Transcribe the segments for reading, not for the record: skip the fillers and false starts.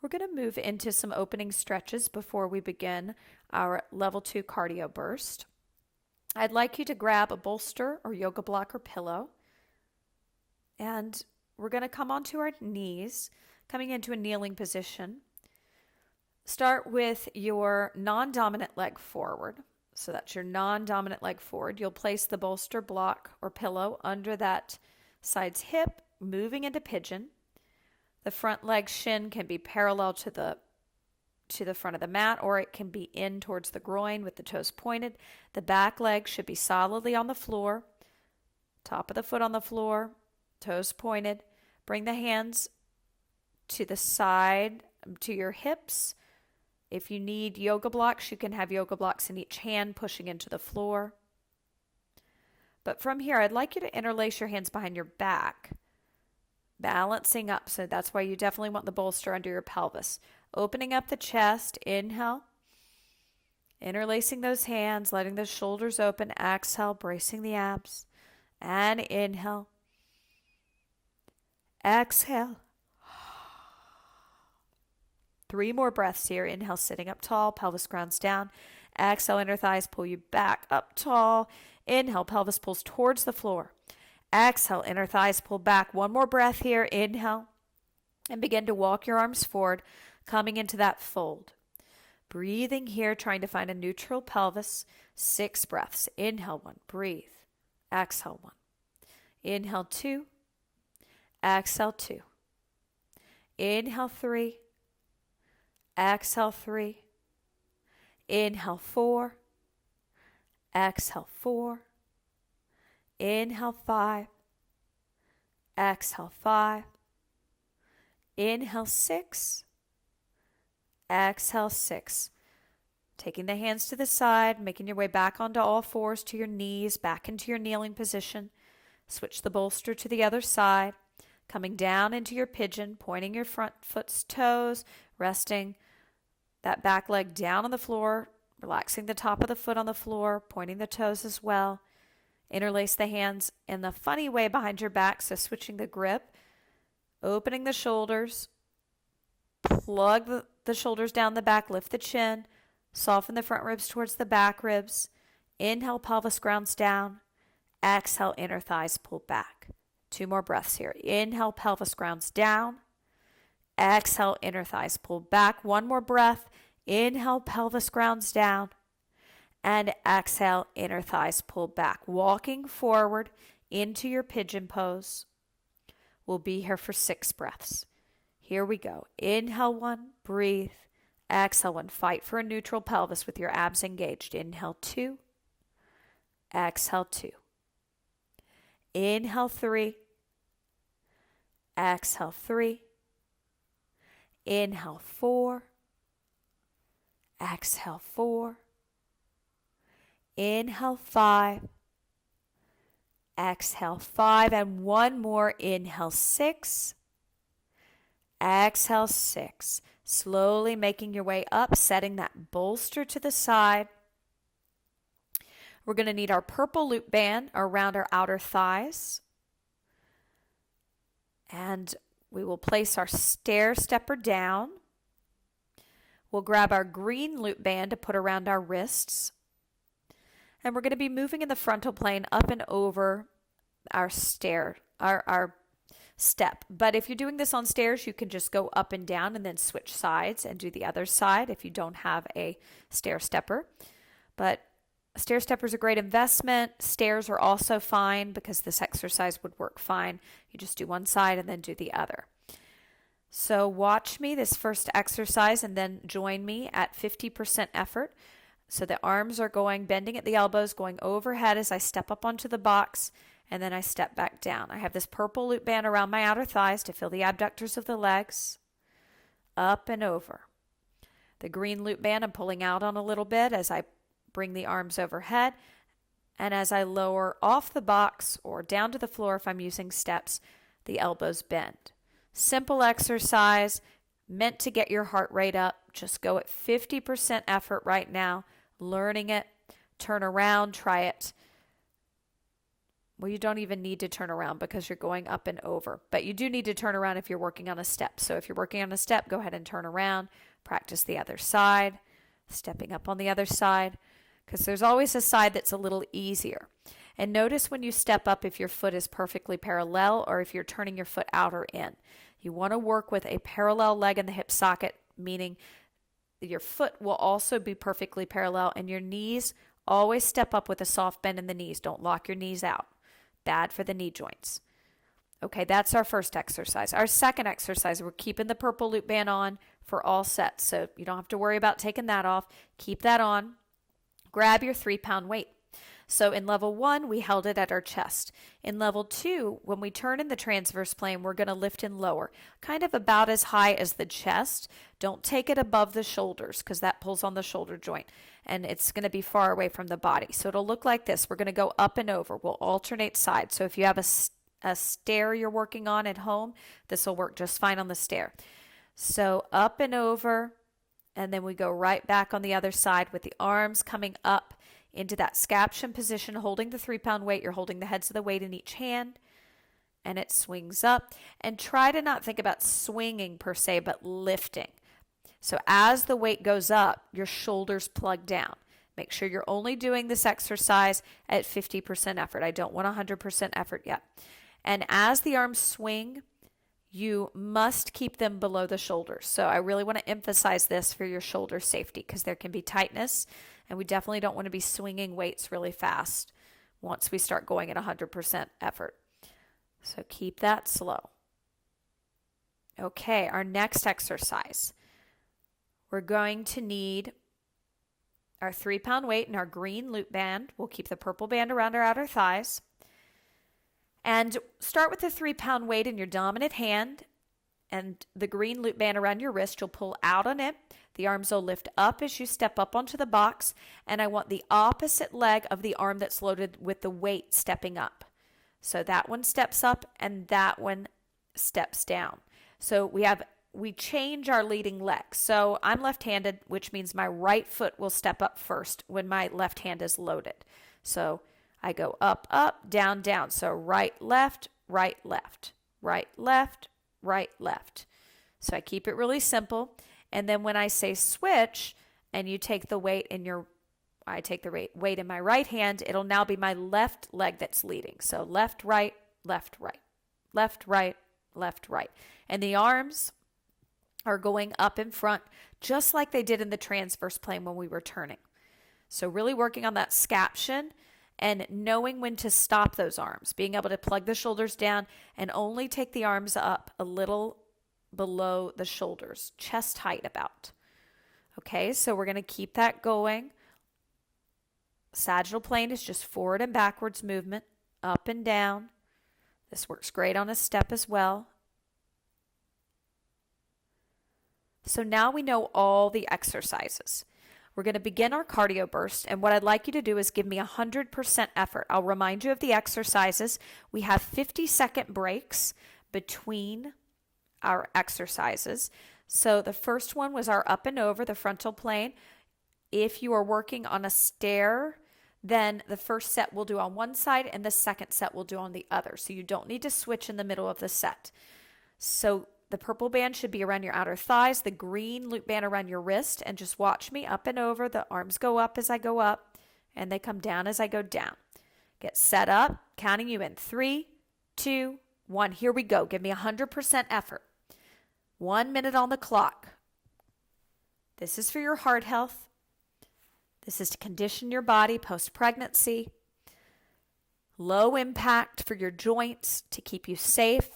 We're going to move into some opening stretches before we begin our level 2 cardio burst. I'd like you to grab a bolster or yoga block or pillow, and we're going to come onto our knees, coming into a kneeling position. Start with your non-dominant leg forward. So that's your non-dominant leg forward. You'll place the bolster, block, or pillow under that side's hip, moving into pigeon. The front leg shin can be parallel to the front of the mat, or it can be in towards the groin with the toes pointed. The back leg should be solidly on the floor, top of the foot on the floor, toes pointed. Bring the hands to the side, to your hips. If you need yoga blocks, you can have yoga blocks in each hand pushing into the floor. But from here, I'd like you to interlace your hands behind your back, balancing up. So that's why you definitely want the bolster under your pelvis. Opening up the chest, inhale. Interlacing those hands, letting those shoulders open. Exhale, bracing the abs. And inhale. Exhale. 3 more breaths here. Inhale, sitting up tall, pelvis grounds down. Exhale, inner thighs pull you back up tall. Inhale, pelvis pulls towards the floor. Exhale, inner thighs pull back. 1 more breath here. Inhale. And begin to walk your arms forward, coming into that fold. Breathing here, trying to find a neutral pelvis. 6 breaths. Inhale 1, breathe. Exhale 1. Inhale 2. Exhale 2. Inhale 3. Exhale 3. Inhale 4. Exhale 4. Inhale 5. Exhale 5. Inhale 6. Exhale 6. Taking the hands to the side, making your way back onto all fours to your knees, back into your kneeling position. Switch the bolster to the other side. Coming down into your pigeon, pointing your front foot's toes, resting that back leg down on the floor, relaxing the top of the foot on the floor, pointing the toes as well. Interlace the hands in the funny way behind your back, so switching the grip, opening the shoulders, plug the shoulders down the back, lift the chin, soften the front ribs towards the back ribs. Inhale, pelvis grounds down. Exhale, inner thighs pull back. 2 more breaths here. Inhale, pelvis grounds down. Exhale, inner thighs pull back. 1 more breath. Inhale, pelvis grounds down. And exhale, inner thighs pull back. Walking forward into your pigeon pose. We'll be here for 6 breaths. Here we go. Inhale 1, breathe. Exhale 1, fight for a neutral pelvis with your abs engaged. Inhale 2. Exhale 2. Inhale 3. Exhale 3. Inhale 4. Exhale 4. Inhale 5. Exhale 5. And 1 more. Inhale 6. Exhale 6. Slowly making your way up, setting that bolster to the side. We're going to need our purple loop band around our outer thighs. And we will place our stair stepper down. We'll grab our green loop band to put around our wrists. And we're going to be moving in the frontal plane up and over our stair, our step. But if you're doing this on stairs, you can just go up and down and then switch sides and do the other side if you don't have a stair stepper. But a stair stepper is a great investment. Stairs are also fine because this exercise would work fine. You just do one side and then do the other. So watch me this first exercise and then join me at 50% effort. So the arms are bending at the elbows, going overhead as I step up onto the box, and then I step back down. I have this purple loop band around my outer thighs to feel the abductors of the legs. Up and over. The green loop band I'm pulling out on a little bit as I bring the arms overhead. And as I lower off the box or down to the floor if I'm using steps, the elbows bend. Simple exercise, meant to get your heart rate up. Just go at 50% effort right now, learning it. Turn around, try it Well, you don't even need to turn around because you're going up and over. But you do need to turn around if you're working on a step. So if you're working on a step, go ahead and turn around. Practice the other side, stepping up on the other side, because there's always a side that's a little easier. And notice when you step up if your foot is perfectly parallel or if you're turning your foot out or in. You want to work with a parallel leg in the hip socket, meaning your foot will also be perfectly parallel, and your knees always step up with a soft bend in the knees. Don't lock your knees out. Bad for the knee joints. Okay, that's our first exercise. Our second exercise, we're keeping the purple loop band on for all sets. So you don't have to worry about taking that off. Keep that on. Grab your 3-pound weight. So in level 1, we held it at our chest. In level 2, when we turn in the transverse plane, we're going to lift and lower, kind of about as high as the chest. Don't take it above the shoulders because that pulls on the shoulder joint, and it's going to be far away from the body. So it'll look like this. We're going to go up and over. We'll alternate sides. So if you have a stair you're working on at home, this will work just fine on the stair. So up and over, and then we go right back on the other side with the arms coming up into that scaption position, holding the 3-pound weight. You're holding the heads of the weight in each hand, and it swings up. And try to not think about swinging per se, but lifting. So as the weight goes up, your shoulders plug down. Make sure you're only doing this exercise at 50% effort. I don't want 100% effort yet. And as the arms swing, you must keep them below the shoulders. So I really want to emphasize this for your shoulder safety because there can be tightness, and we definitely don't want to be swinging weights really fast once we start going at 100% effort. So keep that slow. Okay, our next exercise. We're going to need our 3-pound weight and our green loop band. We'll keep the purple band around our outer thighs. And start with the 3-pound weight in your dominant hand and the green loop band around your wrist. You'll pull out on it. The arms will lift up as you step up onto the box. And I want the opposite leg of the arm that's loaded with the weight stepping up. So that one steps up and that one steps down. So we change our leading leg. So I'm left-handed, which means my right foot will step up first when my left hand is loaded. So I go up, up, down, down. So right, left, right, left, right, left, right, left. So I keep it really simple. And then when I say switch and you take the weight I take the weight in my right hand, it'll now be my left leg that's leading. So left, right, left, right, left, right, left, right. And the arms are going up in front just like they did in the transverse plane when we were turning. So really working on that scaption and knowing when to stop those arms, being able to plug the shoulders down and only take the arms up a little below the shoulders, chest height about. Okay, so we're going to keep that going. Sagittal plane is just forward and backwards movement, up and down. This works great on a step as well. So now we know all the exercises. We're going to begin our cardio burst, and what I'd like you to do is give me 100% effort. I'll remind you of the exercises. We have 50-second breaks between our exercises. So the first one was our up and over, the frontal plane. If you are working on a stair, then the first set we'll do on one side and the second set we'll do on the other. So you don't need to switch in the middle of the set. So the purple band should be around your outer thighs, the green loop band around your wrist, and just watch me up and over. The arms go up as I go up, and they come down as I go down. Get set up, counting you in 3, 2, 1. Here we go. Give me 100% effort. 1 minute on the clock. This is for your heart health. This is to condition your body post-pregnancy. Low impact for your joints to keep you safe,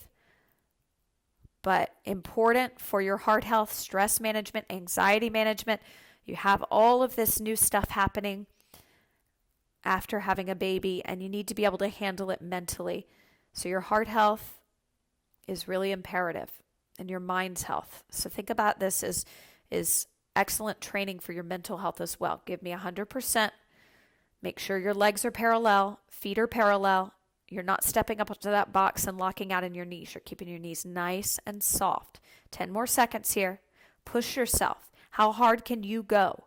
but important for your heart health, stress management, anxiety management. You have all of this new stuff happening after having a baby, and you need to be able to handle it mentally. So your heart health is really imperative, and your mind's health. So think about this as excellent training for your mental health as well. Give me 100%. Make sure your legs are parallel, feet are parallel. You're not stepping up onto that box and locking out in your knees. You're keeping your knees nice and soft. 10 more seconds here. Push yourself. How hard can you go?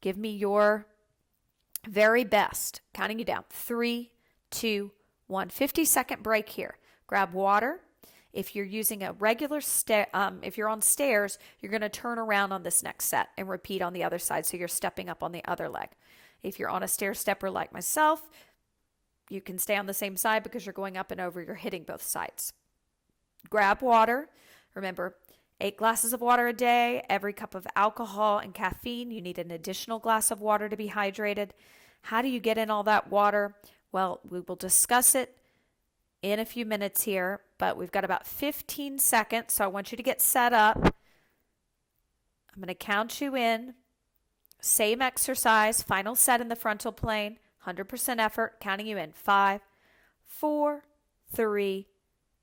Give me your very best. Counting you down. 3, 2, 1. 50-second break here. Grab water. If you're using a regular if you're on stairs, you're going to turn around on this next set and repeat on the other side, so you're stepping up on the other leg. If you're on a stair stepper like myself, you can stay on the same side because you're going up and over, you're hitting both sides. Grab water. Remember, 8 glasses of water a day. Every cup of alcohol and caffeine, you need an additional glass of water to be hydrated. How do you get in all that water? Well, we will discuss it in a few minutes here, but we've got about 15 seconds, so I want you to get set up. I'm going to count you in. Same exercise, final set in the frontal plane, 100% effort, counting you in. 5, 4, 3,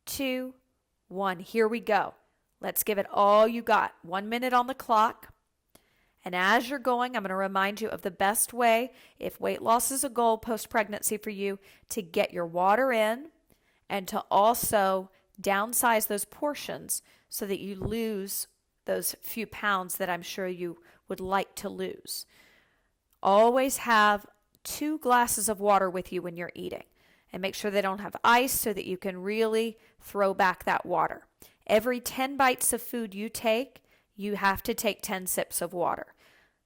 2, 1. Here we go. Let's give it all you got. 1 minute on the clock. And as you're going, I'm going to remind you of the best way, if weight loss is a goal post-pregnancy for you, to get your water in and to also downsize those portions so that you lose those few pounds that I'm sure you would like to lose. Always have 2 glasses of water with you when you're eating, and make sure they don't have ice so that you can really throw back that water. Every 10 bites of food you take, you have to take 10 sips of water.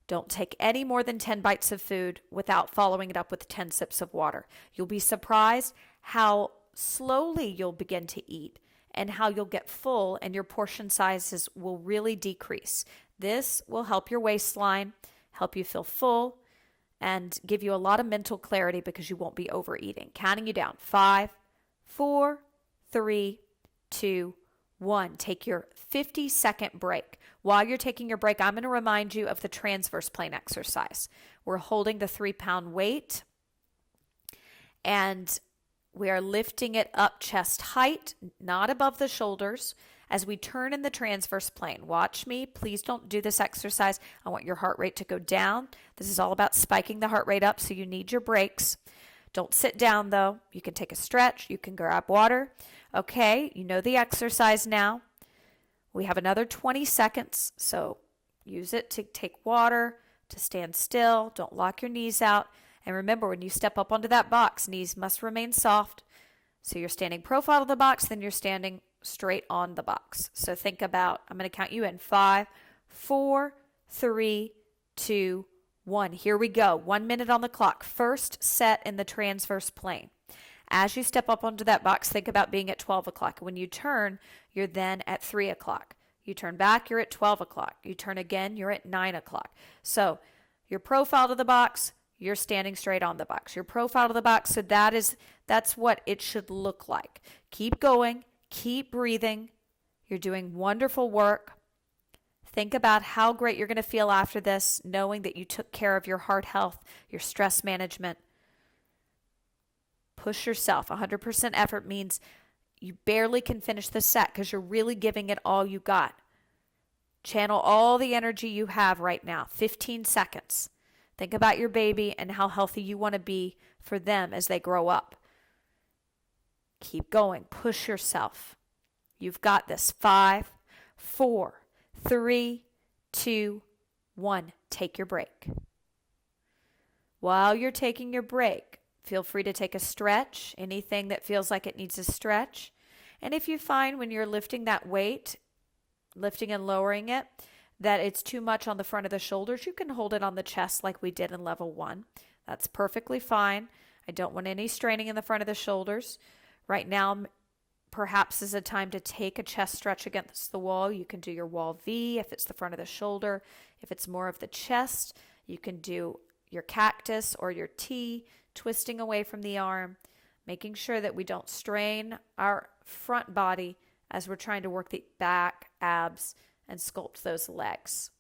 Don't take any more than 10 bites of food without following it up with 10 sips of water. You'll be surprised how slowly you'll begin to eat and how you'll get full, and your portion sizes will really decrease. This will help your waistline, help you feel full, and give you a lot of mental clarity because you won't be overeating. Counting you down. 5, 4, 3, 2, 1. Take your 50-second break. While you're taking your break, I'm going to remind you of the transverse plane exercise. We're holding the 3-pound weight, and we are lifting it up chest height, not above the shoulders, as we turn in the transverse plane. Watch me. Please don't do this exercise. I want your heart rate to go down. This is all about spiking the heart rate up, so you need your breaks. Don't sit down, though. You can take a stretch. You can grab water. Okay, you know the exercise now. We have another 20 seconds, so use it to take water, to stand still. Don't lock your knees out. And remember, when you step up onto that box, knees must remain soft. So you're standing profile to the box, then you're standing straight on the box. So think about, I'm going to count you in. 5, 4, 3, 2, 1. Here we go. 1 minute on the clock. First set in the transverse plane. As you step up onto that box, think about being at 12 o'clock. When you turn, you're then at 3 o'clock. You turn back, you're at 12 o'clock. You turn again, you're at 9 o'clock. So your profile to the box, you're standing straight on the box. Your profile to the box, so that's what it should look like. Keep going. Keep breathing. You're doing wonderful work. Think about how great you're going to feel after this, knowing that you took care of your heart health, your stress management. Push yourself. 100% effort means you barely can finish the set because you're really giving it all you got. Channel all the energy you have right now. 15 seconds. Think about your baby and how healthy you want to be for them as they grow up. Keep going. Push yourself. You've got this. 5, 4, 3, 2, 1. Take your break. While you're taking your break, feel free to take a stretch, anything that feels like it needs a stretch. And if you find when you're lifting that weight, lifting and lowering it, that it's too much on the front of the shoulders, you can hold it on the chest like we did in level 1. That's perfectly fine. I don't want any straining in the front of the shoulders. Right now, perhaps is a time to take a chest stretch against the wall. You can do your wall V if it's the front of the shoulder. If it's more of the chest, you can do your cactus or your T, twisting away from the arm, making sure that we don't strain our front body as we're trying to work the back, abs, and sculpt those legs.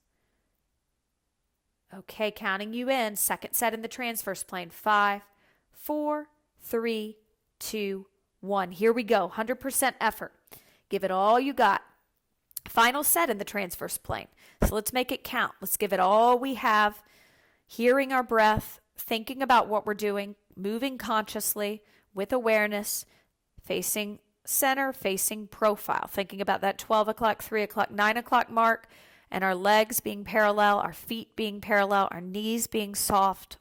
Okay, counting you in. Second set in the transverse plane. 5, 4, 3, 2, 1. Here we go. 100% effort. Give it all you got. Final set in the transverse plane. So let's make it count. Let's give it all we have. Hearing our breath, thinking about what we're doing, moving consciously with awareness, facing center, facing profile, thinking about that 12 o'clock, 3 o'clock, 9 o'clock mark, and our legs being parallel, our feet being parallel, our knees being soft.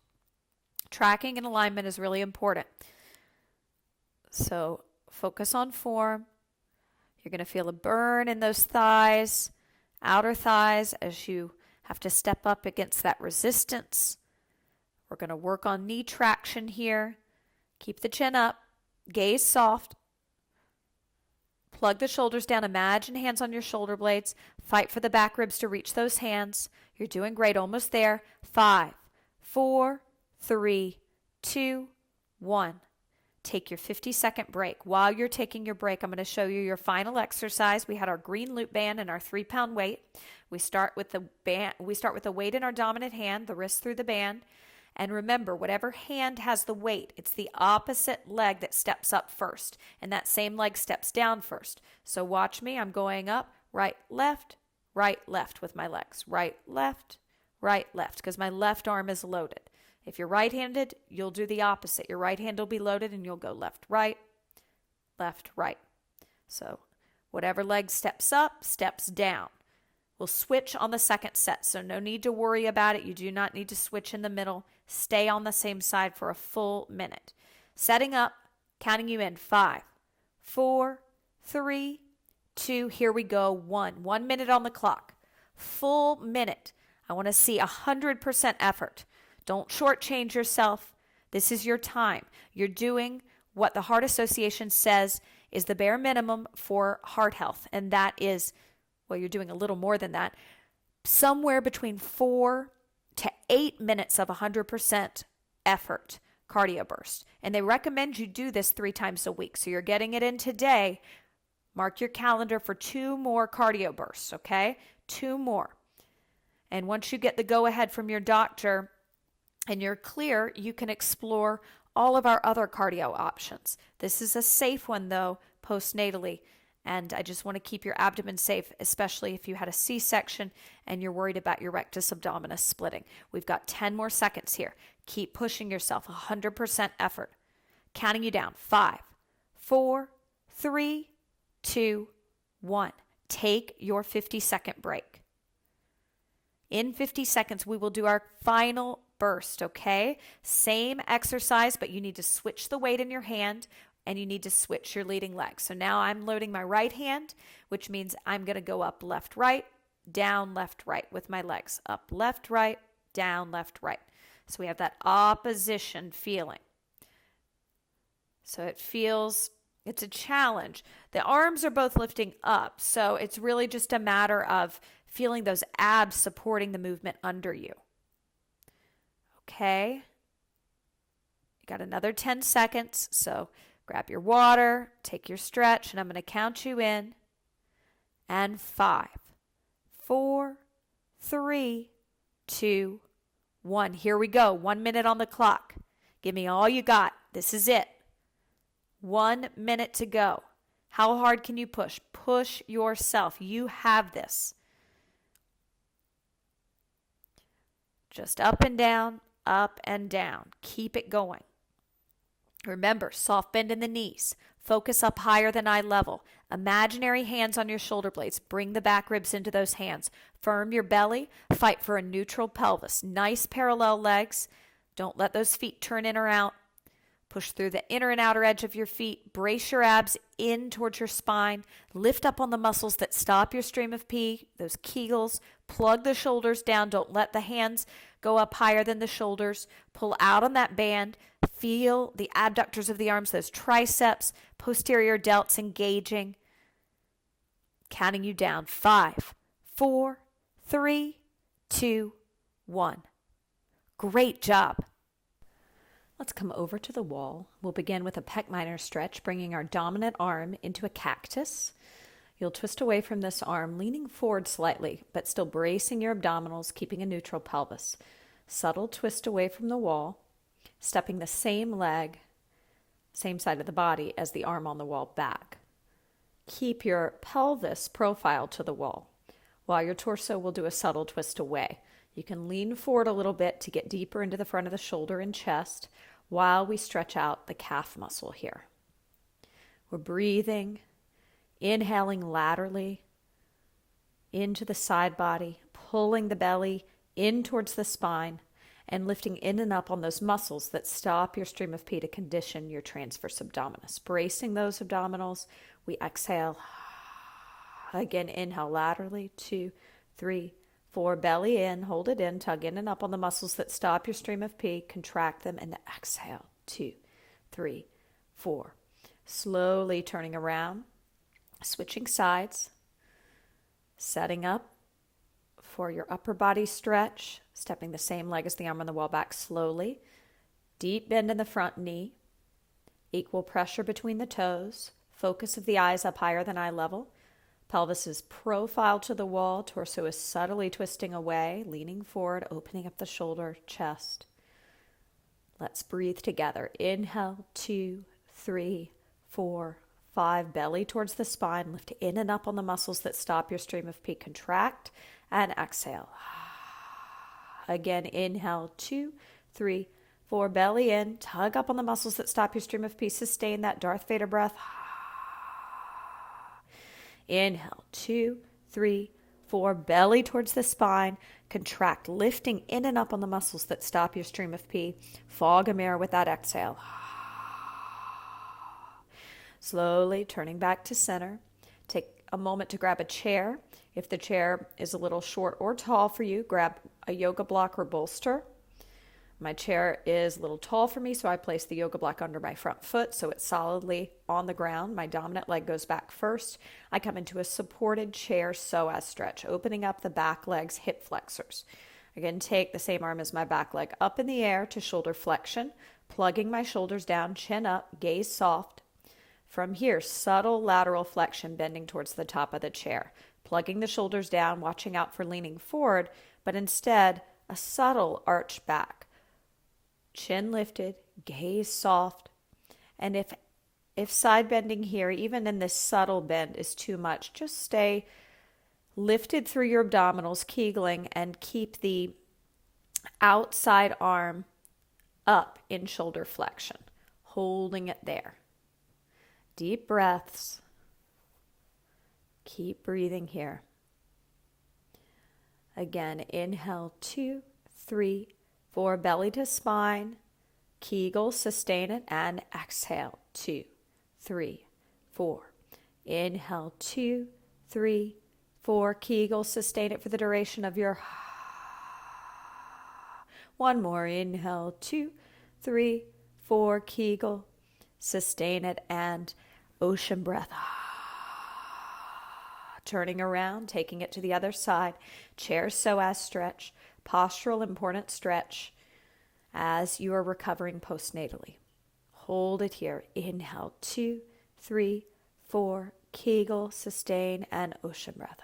Tracking and alignment is really important. So focus on form. You're going to feel a burn in those thighs, outer thighs, as you have to step up against that resistance. We're going to work on knee traction here. Keep the chin up, gaze soft. Plug the shoulders down. Imagine hands on your shoulder blades. Fight for the back ribs to reach those hands. You're doing great. Almost there. 5, 4, 3, 2, 1. Take your 50-second break. While you're taking your break, I'm going to show you your final exercise. We had our green loop band and our 3-pound weight. We start with the band. We start with the weight in our dominant hand, the wrist through the band. And remember, whatever hand has the weight, it's the opposite leg that steps up first, and that same leg steps down first. So watch me. I'm going up, right, left with my legs. Right, left, because my left arm is loaded. If you're right-handed, you'll do the opposite. Your right hand will be loaded, and you'll go left, right. So whatever leg steps up, steps down. We'll switch on the second set, so no need to worry about it. You do not need to switch in the middle. Stay on the same side for a full minute. Setting up, counting you in. 5, 4, 3, 2, here we go. 1. 1 minute on the clock. Full minute. I want to see 100% effort. Don't shortchange yourself. This is your time. You're doing what the Heart Association says is the bare minimum for heart health, and that is, well, you're doing a little more than that, somewhere between 4 to 8 minutes of 100% effort cardio burst. And they recommend you do this 3 times a week. So you're getting it in today. Mark your calendar for 2 more cardio bursts, okay? 2 more. And once you get the go-ahead from your doctor and you're clear, you can explore all of our other cardio options. This is a safe one, though, postnatally. And I just want to keep your abdomen safe, especially if you had a C-section and you're worried about your rectus abdominis splitting. We've got 10 more seconds here. Keep pushing yourself, 100% effort. Counting you down. 5, 4, 3, 2, 1. Take your 50-second break. In 50 seconds, we will do our final burst, okay? Same exercise, but you need to switch the weight in your hand, and you need to switch your leading leg. So now I'm loading my right hand, which means I'm going to go up left, right, down, left, right with my legs. Up, left, right, down, left, right. So we have that opposition feeling. So it's a challenge. The arms are both lifting up, so it's really just a matter of feeling those abs supporting the movement under you. Okay? You got another 10 seconds, so grab your water, take your stretch, and I'm going to count you in. And 5, 4, 3, 2, 1. Here we go. 1 minute on the clock. Give me all you got. This is it. 1 minute to go. How hard can you push? Push yourself. You have this. Just up and down, up and down. Keep it going. Remember, soft bend in the knees. Focus up higher than eye level. Imaginary hands on your shoulder blades. Bring the back ribs into those hands. Firm your belly. Fight for a neutral pelvis. Nice parallel legs. Don't let those feet turn in or out. Push through the inner and outer edge of your feet. Brace your abs in towards your spine. Lift up on the muscles that stop your stream of pee, those Kegels. Plug the shoulders down. Don't let the hands go up higher than the shoulders. Pull out on that band. Feel the adductors of the arms, those triceps, posterior delts engaging. Counting you down. 5, 4, 3, 2, 1. Great job. Let's come over to the wall. We'll begin with a pec minor stretch, bringing our dominant arm into a cactus. You'll twist away from this arm, leaning forward slightly, but still bracing your abdominals, keeping a neutral pelvis. Subtle twist away from the wall, stepping the same leg, same side of the body as the arm on the wall back. Keep your pelvis profile to the wall, while your torso will do a subtle twist away. You can lean forward a little bit to get deeper into the front of the shoulder and chest, while we stretch out the calf muscle here. We're breathing, inhaling laterally into the side body, pulling the belly in towards the spine, and lifting in and up on those muscles that stop your stream of pee to condition your transverse abdominis. Bracing those abdominals, we exhale. Again, inhale laterally, 2, 3, 4, belly in, hold it in, tug in and up on the muscles that stop your stream of pee, contract them, and exhale, 2, 3, 4. Slowly turning around, switching sides, setting up for your upper body stretch, stepping the same leg as the arm on the wall back slowly. Deep bend in the front knee, equal pressure between the toes, focus of the eyes up higher than eye level. Pelvis is profiled to the wall, torso is subtly twisting away, leaning forward, opening up the shoulder, chest. Let's breathe together. Inhale, 2, 3, 4, 5. Belly towards the spine. Lift in and up on the muscles that stop your stream of pee. Contract and exhale. Again, inhale, 2, 3, 4. Belly in. Tug up on the muscles that stop your stream of pee. Sustain that Darth Vader breath. Inhale, 2, 3, 4. Belly towards the spine. Contract, lifting in and up on the muscles that stop your stream of pee. Fog a mirror with that exhale. Slowly turning back to center. Take a moment to grab a chair. If the chair is a little short or tall for you, grab a yoga block or bolster. My chair is a little tall for me, so I place the yoga block under my front foot so it's solidly on the ground. My dominant leg goes back first. I come into a supported chair psoas stretch, opening up the back leg's hip flexors. Again, take the same arm as my back leg up in the air to shoulder flexion, plugging my shoulders down, chin up, gaze soft. From here, subtle lateral flexion, bending towards the top of the chair, plugging the shoulders down, watching out for leaning forward, but instead a subtle arch back. Chin lifted, gaze soft. And if side bending here, even in this subtle bend, is too much, just stay lifted through your abdominals, kegling, and keep the outside arm up in shoulder flexion, holding it there. Deep breaths. Keep breathing here. Again, inhale, 2, 3, 4, belly to spine, Kegel, sustain it, and exhale, 2, 3, 4. Inhale, 2, 3, 4, Kegel, sustain it for the duration of your one more. Inhale, 2, 3, 4, Kegel, sustain it, and ocean breath. Turning around, taking it to the other side, chair psoas stretch. Postural important stretch as you are recovering postnatally. Hold it here. Inhale, 2, 3, 4, Kegel, sustain, and ocean breath.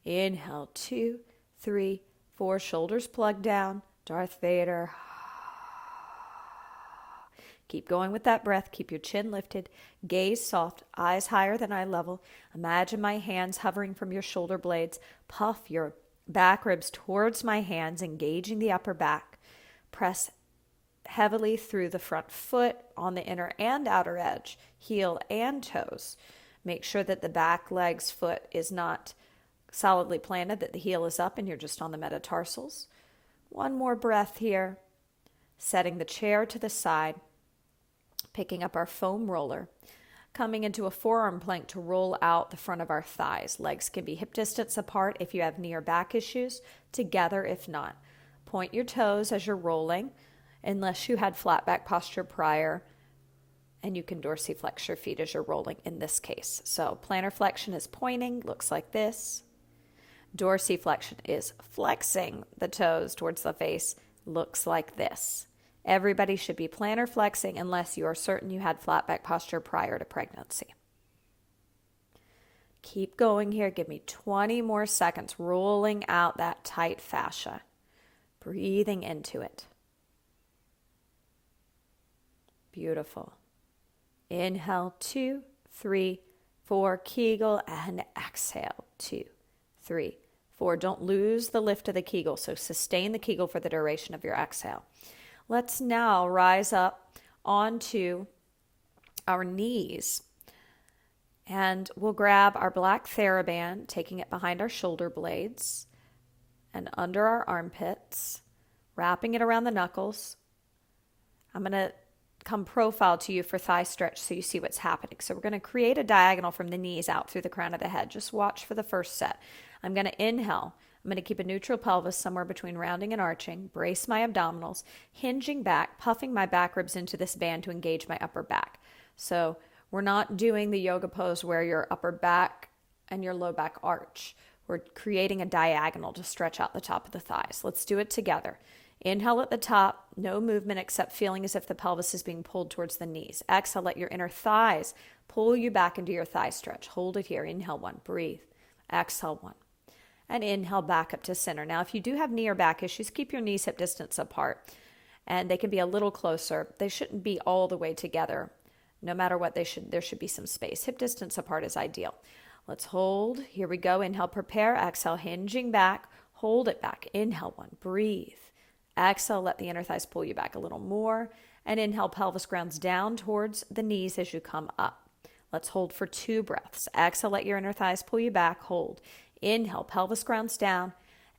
Inhale, 2, 3, 4, shoulders plugged down, Darth Vader. Keep going with that breath. Keep your chin lifted, gaze soft, eyes higher than eye level. Imagine my hands hovering from your shoulder blades. Puff your back ribs towards my hands, engaging the upper back. Press heavily through the front foot on the inner and outer edge, heel and toes. Make sure that the back leg's foot is not solidly planted, that the heel is up and you're just on the metatarsals. One more breath here. Setting the chair to the side. Picking up our foam roller, coming into a forearm plank to roll out the front of our thighs. Legs can be hip distance apart if you have knee or back issues, together if not. Point your toes as you're rolling, unless you had flat back posture prior, and you can dorsiflex your feet as you're rolling in this case. So plantar flexion is pointing, looks like this. Dorsiflexion is flexing the toes towards the face, looks like this. Everybody should be plantar flexing unless you are certain you had flat back posture prior to pregnancy. Keep going here. Give me 20 more seconds, rolling out that tight fascia. Breathing into it. Beautiful. Inhale, 2, 3, 4, Kegel, and exhale, 2, 3, 4. Don't lose the lift of the Kegel, so sustain the Kegel for the duration of your exhale. Let's now rise up onto our knees, and we'll grab our black Theraband, taking it behind our shoulder blades, and under our armpits, wrapping it around the knuckles. I'm going to come profile to you for thigh stretch so you see what's happening. So we're going to create a diagonal from the knees out through the crown of the head. Just watch for the first set. I'm going to inhale. I'm going to keep a neutral pelvis somewhere between rounding and arching, brace my abdominals, hinging back, puffing my back ribs into this band to engage my upper back. So we're not doing the yoga pose where your upper back and your low back arch. We're creating a diagonal to stretch out the top of the thighs. Let's do it together. Inhale at the top, no movement except feeling as if the pelvis is being pulled towards the knees. Exhale, let your inner thighs pull you back into your thigh stretch. Hold it here. Inhale 1, breathe. Exhale 1. And inhale back up to center. Now, if you do have knee or back issues, keep your knees hip distance apart. And they can be a little closer. They shouldn't be all the way together. No matter what, there should be some space. Hip distance apart is ideal. Let's hold. Here we go. Inhale, prepare. Exhale, hinging back. Hold it back. Inhale 1, breathe. Exhale, let the inner thighs pull you back a little more. And inhale, pelvis grounds down towards the knees as you come up. Let's hold for 2 breaths. Exhale, let your inner thighs pull you back. Hold. Inhale, pelvis grounds down.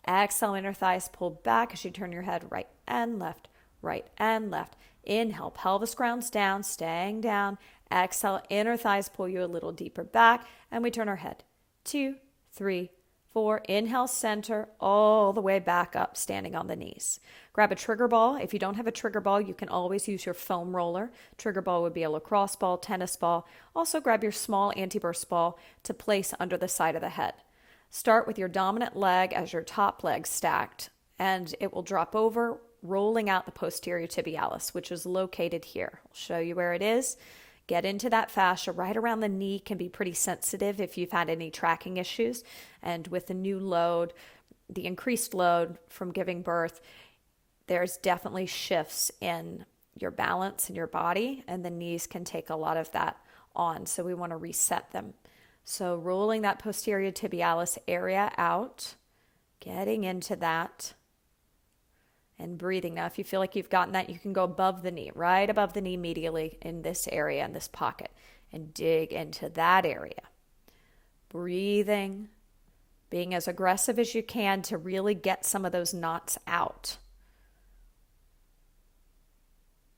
Exhale, inner thighs pull back as you turn your head right and left, right and left. Inhale, pelvis grounds down, staying down. Exhale, inner thighs pull you a little deeper back, and we turn our head. 2, 3, 4. Inhale, center, all the way back up, standing on the knees. Grab a trigger ball. If you don't have a trigger ball, you can always use your foam roller. Trigger ball would be a lacrosse ball, tennis ball. Also grab your small anti-burst ball to place under the side of the head. Start with your dominant leg as your top leg stacked, and it will drop over, rolling out the posterior tibialis, which is located here. I'll show you where it is. Get into that fascia. Right around the knee can be pretty sensitive if you've had any tracking issues. And with the new load, the increased load from giving birth, there's definitely shifts in your balance in your body, and the knees can take a lot of that on. So we want to reset them. So rolling that posterior tibialis area out, getting into that, and breathing. Now, if you feel like you've gotten that, you can go above the knee, right above the knee medially in this area, in this pocket, and dig into that area. Breathing, being as aggressive as you can to really get some of those knots out.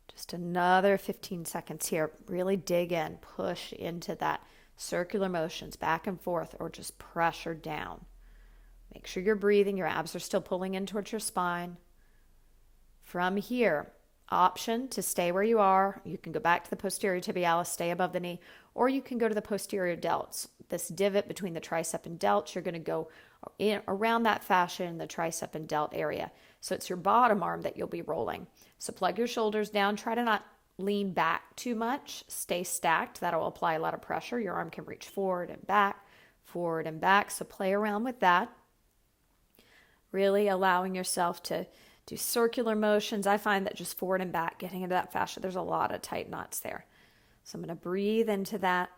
Just another 15 seconds here. Really dig in, push into that. Circular motions back and forth, or just pressure down. Make sure you're breathing. Your abs are still pulling in towards your spine. From here, option to stay where you are. You can go back to the posterior tibialis, stay above the knee, or you can go to the posterior delts. This divot between the tricep and delts, you're going to go around that fascia in the tricep and delt area. So it's your bottom arm that you'll be rolling. So plug your shoulders down. Try to not lean back too much. Stay stacked. That'll apply a lot of pressure. Your arm can reach forward and back, forward and back. So play around with that. Really allowing yourself to do circular motions. I find that just forward and back, getting into that fascia, there's a lot of tight knots there. So I'm going to breathe into that.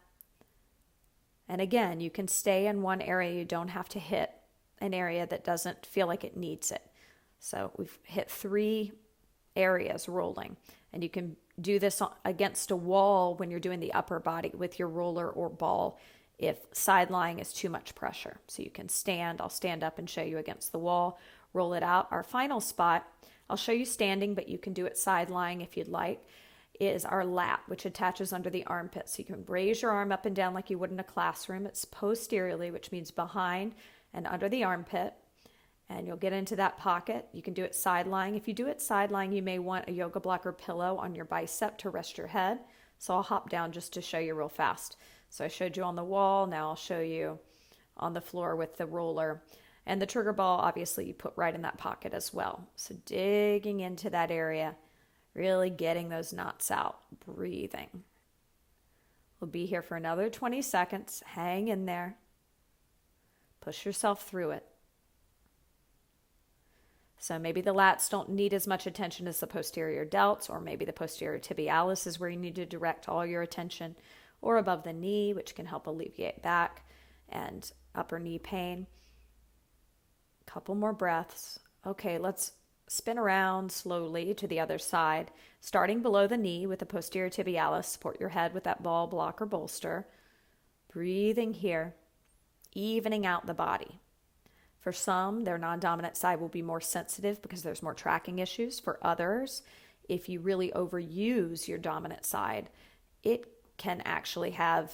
And again, you can stay in one area. You don't have to hit an area that doesn't feel like it needs it. So we've hit 3 areas rolling. And you can do this against a wall when you're doing the upper body with your roller or ball if side lying is too much pressure. So you can stand. I'll stand up and show you against the wall. Roll it out. Our final spot, I'll show you standing, but you can do it side lying if you'd like, is our lat, which attaches under the armpit. So you can raise your arm up and down like you would in a classroom. It's posteriorly, which means behind and under the armpit. And you'll get into that pocket. You can do it side lying. If you do it side lying, you may want a yoga block or pillow on your bicep to rest your head. So I'll hop down just to show you real fast. So I showed you on the wall. Now I'll show you on the floor with the roller. And the trigger ball, obviously, you put right in that pocket as well. So digging into that area, really getting those knots out, breathing. We'll be here for another 20 seconds. Hang in there. Push yourself through it. So maybe the lats don't need as much attention as the posterior delts, or maybe the posterior tibialis is where you need to direct all your attention, or above the knee, which can help alleviate back and upper knee pain. Couple more breaths. Okay, let's spin around slowly to the other side, starting below the knee with the posterior tibialis. Support your head with that ball, block, or bolster. Breathing here, evening out the body. For some, their non-dominant side will be more sensitive because there's more tracking issues. For others, if you really overuse your dominant side, it can actually have,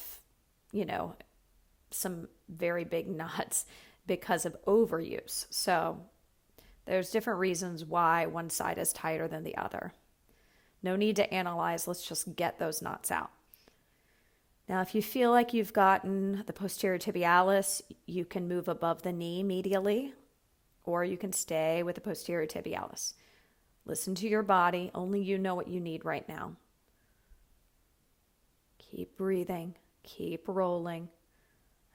some very big knots because of overuse. So there's different reasons why one side is tighter than the other. No need to analyze. Let's just get those knots out. Now, if you feel like you've gotten the posterior tibialis, you can move above the knee medially, or you can stay with the posterior tibialis. Listen to your body. Only you know what you need right now. Keep breathing. Keep rolling.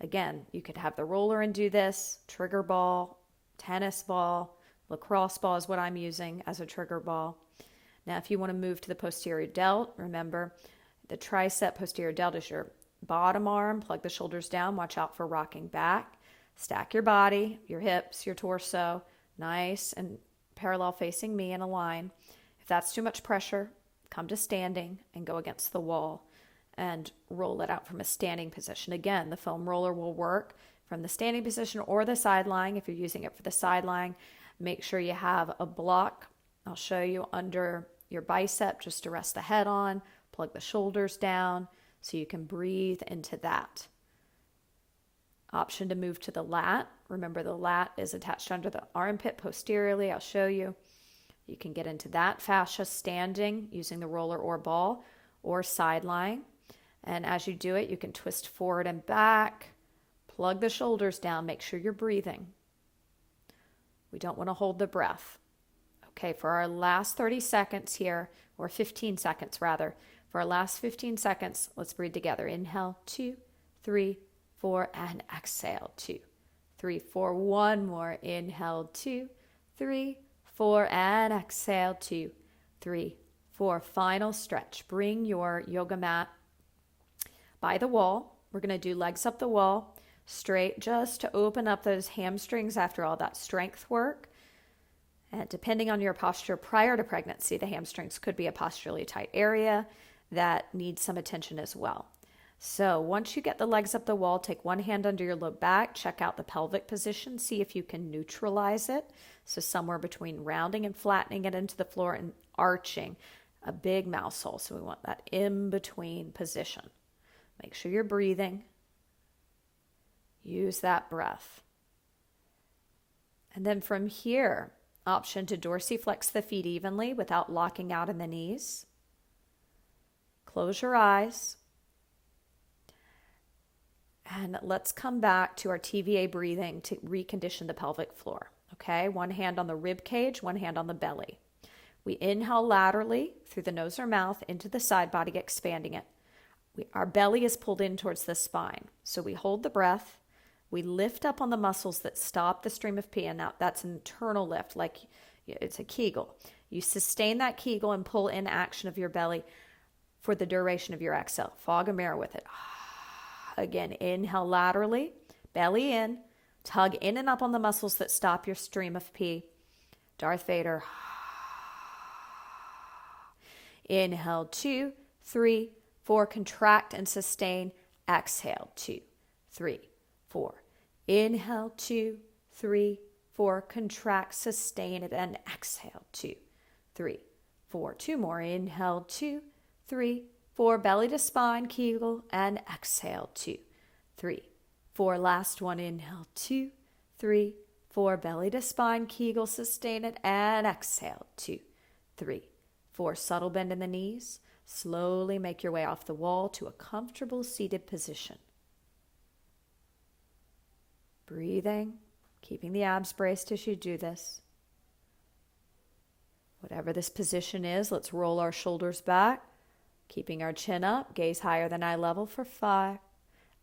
Again, you could have the roller and do this, trigger ball, tennis ball, lacrosse ball is what I'm using as a trigger ball. Now, if you want to move to the posterior delt, remember, the tricep posterior delt is your bottom arm. Plug the shoulders down. Watch out for rocking back. Stack your body, your hips, your torso, nice and parallel facing me in a line. If that's too much pressure, come to standing and go against the wall and roll it out from a standing position. Again, the foam roller will work from the standing position or the side lying. If you're using it for the side lying, make sure you have a block. I'll show you under your bicep just to rest the head on. Plug the shoulders down so you can breathe into that. Option to move to the lat. Remember, the lat is attached under the armpit posteriorly. I'll show you. You can get into that fascia standing using the roller or ball or side lying. And as you do it, you can twist forward and back. Plug the shoulders down. Make sure you're breathing. We don't want to hold the breath. Okay, for our last 30 seconds here, or 15 seconds rather, for our last 15 seconds, let's breathe together. Inhale, 2, 3, 4, and exhale, 2, 3, 4. One more. Inhale, 2, 3, 4, and exhale, 2, 3, 4. Final stretch. Bring your yoga mat by the wall. We're going to do legs up the wall, straight, just to open up those hamstrings after all that strength work. And depending on your posture prior to pregnancy, the hamstrings could be a posturally tight area that needs some attention as well. So once you get the legs up the wall, take one hand under your low back, check out the pelvic position, see if you can neutralize it. So somewhere between rounding and flattening it into the floor and arching, a big mouse hole. So we want that in-between position. Make sure you're breathing. Use that breath. And then from here, option to dorsiflex the feet evenly without locking out in the knees. Close your eyes. And let's come back to our TVA breathing to recondition the pelvic floor. Okay, one hand on the rib cage, one hand on the belly. We inhale laterally through the nose or mouth into the side body, expanding it. Our belly is pulled in towards the spine. So we hold the breath. We lift up on the muscles that stop the stream of pee. And now that's an internal lift, like it's a Kegel. You sustain that Kegel and pull in action of your belly for the duration of your exhale. Fog a mirror with it. Again, inhale laterally, belly in, tug in and up on the muscles that stop your stream of pee. Darth Vader. Inhale, 2, 3, 4, contract and sustain. Exhale, 2, 3, 4. Inhale, 2, 3, 4, contract, sustain it, and exhale, 2, 3, 4. Two more. Inhale, 2, 3, 4, belly to spine, Kegel, and exhale, 2, 3, 4. Last one. Inhale, 2, 3, 4, belly to spine, Kegel, sustain it, and exhale, 2, 3, 4. Subtle bend in the knees. Slowly make your way off the wall to a comfortable seated position. Breathing, keeping the abs braced as you do this. Whatever this position is, let's roll our shoulders back, keeping our chin up, gaze higher than eye level for 5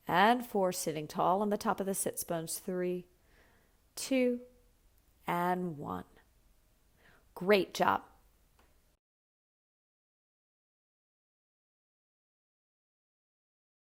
and 4, sitting tall on the top of the sits bones, 3, 2, and 1. Great job.